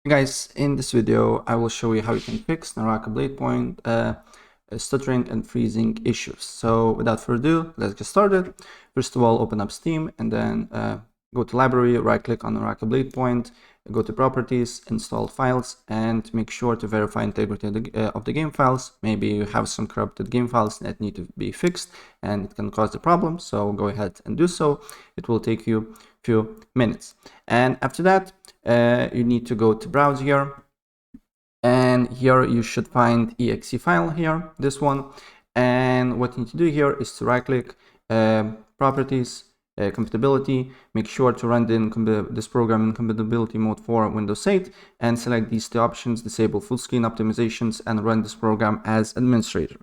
Hey guys, in this video I will show you how you can fix Naraka Bladepoint stuttering and freezing issues. So without further ado, let's get started. First of all, open up Steam and then go to Library, right click on Naraka Bladepoint, go to Properties, Install Files, and make sure to verify integrity of the game files. Maybe you have some corrupted game files that need to be fixed and it can cause the problem, so go ahead and do so. It will take you a few minutes. And after that, you need to go to browse here, and here you should find exe file here, this one. And what you need to do here is to right click, properties, compatibility, make sure to run this program in compatibility mode for Windows 8, and select these two options: disable full screen optimizations and run this program as administrator.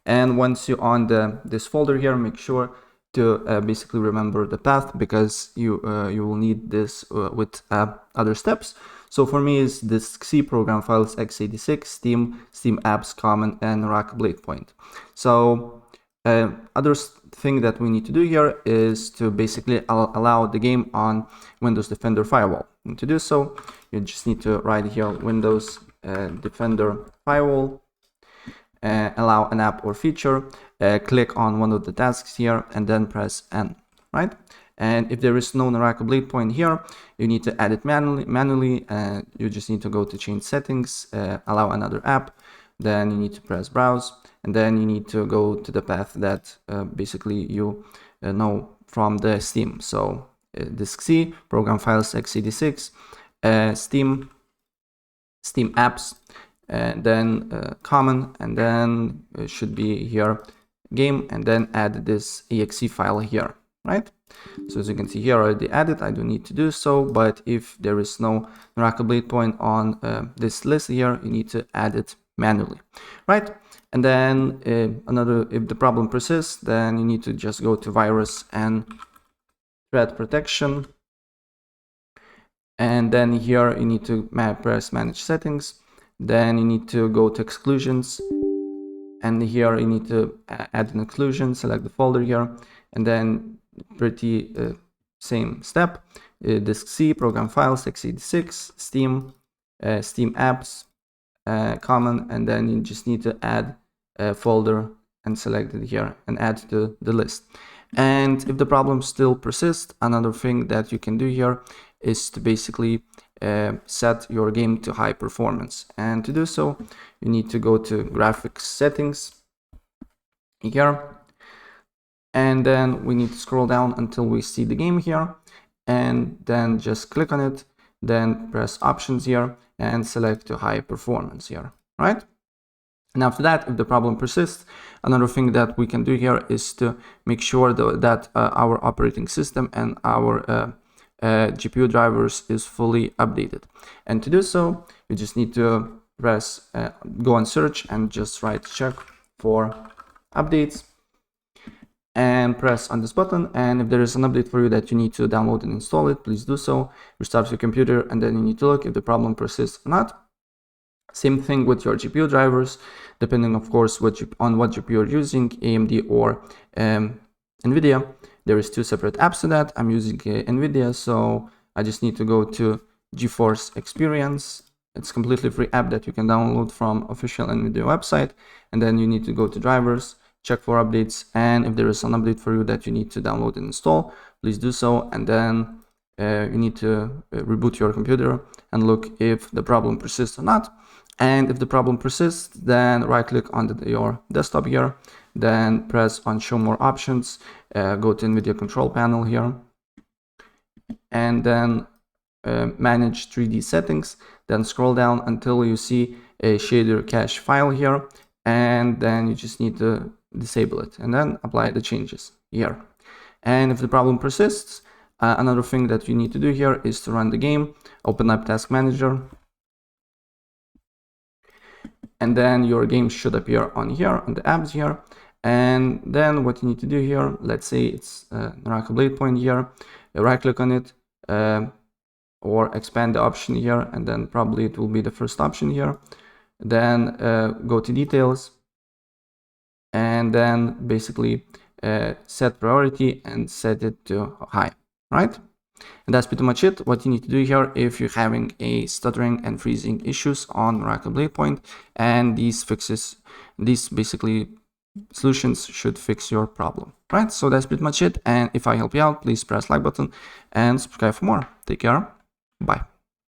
And once you're on this folder here, make sure to basically remember the path, because you will need this with other steps. So for me is this C program files x86, Steam apps, common, and Naraka Bladepoint. So other thing that we need to do here is to basically allow the game on Windows Defender Firewall. And to do so, you just need to write here Windows Defender Firewall, allow an app or feature, click on one of the tasks here, and then press N, right? And if there is no Naraka Bladepoint here, you need to add it manually. You just need to go to change settings, allow another app, then you need to press browse, and then you need to go to the path that basically you know from the Steam. So disk C, program files x86, Steam apps, and then common, and then it should be here game, and then add this exe file here, right? So as you can see here, I already added. I don't need to do so, but if there is no Naraka Bladepoint on this list here, you need to add it manually, right? And then if the problem persists, then you need to just go to virus and threat protection, and then here you need to press manage settings. Then you need to go to exclusions, and here you need to add an exclusion, select the folder here, and then pretty same step, disk C, program files x86, Steam apps, common, and then you just need to add a folder and select it here and add to the list. And if the problem still persists, another thing that you can do here is to basically set your game to high performance. And to do so, you need to go to graphics settings here, and then we need to scroll down until we see the game here, and then just click on it, then press options here and select to high performance here, right? And after that, if the problem persists, another thing that we can do here is to make sure that our operating system and our GPU drivers is fully updated. And to do so, you just need to press go and search and just write check for updates and press on this button. And if there is an update for you that you need to download and install it, please do so. Restart your computer, and then you need to look if the problem persists or not. Same thing with your GPU drivers, depending of course on what GPU you're using, AMD or Nvidia. There is two separate apps to that. I'm using Nvidia, so I just need to go to GeForce Experience. It's a completely free app that you can download from official Nvidia website. And then you need to go to drivers, check for updates, and if there is an update for you that you need to download and install, please do so. And then you need to reboot your computer and look if the problem persists or not. And if the problem persists, then right click on your desktop here, then press on show more options, go to Nvidia control panel here, and then manage 3D settings, then scroll down until you see a shader cache file here, and then you just need to disable it and then apply the changes here. And if the problem persists, another thing that you need to do here is to run the game, open up Task Manager, and then your game should appear on here, on the apps here. And then what you need to do here, let's say it's Naraka Bladepoint here, right click on it, or expand the option here, and then probably it will be the first option here. Then go to details, and then basically set priority and set it to high, right? And that's pretty much it. What you need to do here if you're having a stuttering and freezing issues on Naraka Bladepoint, and these basically solutions should fix your problem, right? So that's pretty much it. And if I help you out, please press like button and subscribe for more. Take care. Bye.